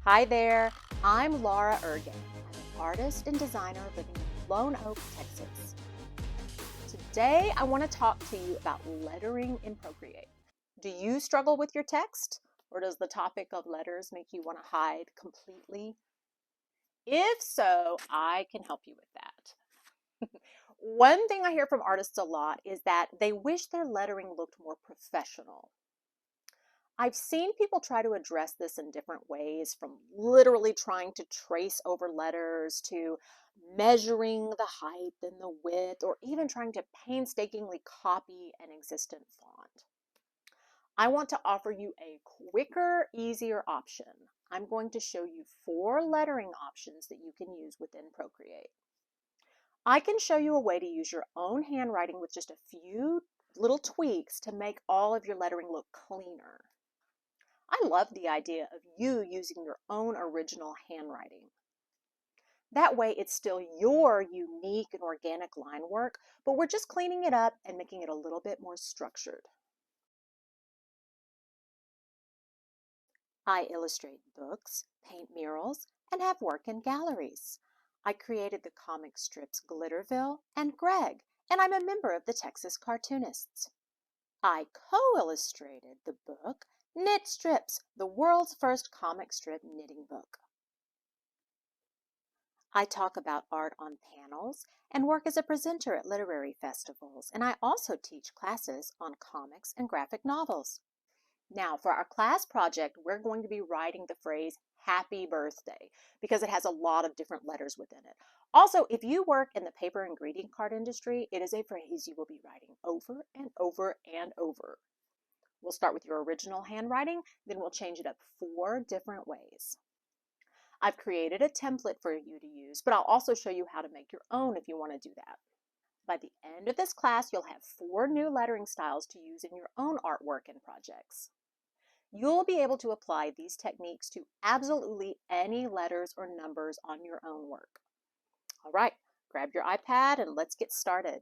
Hi there, I'm Laura Irrgang. I'm an artist and designer living in Lone Oak, Texas. Today, I want to talk to you about lettering in Procreate. Do you struggle with your text, or does the topic of letters make you want to hide completely? If so, I can help you with that. One thing I hear from artists a lot is that they wish their lettering looked more professional. I've seen people try to address this in different ways, from literally trying to trace over letters to measuring the height and the width, or even trying to painstakingly copy an existent font. I want to offer you a quicker, easier option. I'm going to show you 4 lettering options that you can use within Procreate. I can show you a way to use your own handwriting with just a few little tweaks to make all of your lettering look cleaner. I love the idea of you using your own original handwriting. That way it's still your unique and organic line work, but we're just cleaning it up and making it a little bit more structured. I illustrate books, paint murals, and have work in galleries. I created the comic strips Glitterville and Greg, and I'm a member of the Texas Cartoonists. I co-illustrated the book Knit Strips, the world's first comic strip knitting book. I talk about art on panels and work as a presenter at literary festivals, and I also teach classes on comics and graphic novels. Now, for our class project, we're going to be writing the phrase happy birthday because it has a lot of different letters within it. Also, if you work in the paper and greeting card industry, it is a phrase you will be writing over and over and over. We'll start with your original handwriting, then we'll change it up 4 different ways. I've created a template for you to use, but I'll also show you how to make your own if you want to do that. By the end of this class, you'll have 4 new lettering styles to use in your own artwork and projects. You'll be able to apply these techniques to absolutely any letters or numbers on your own work. All right, grab your iPad and let's get started.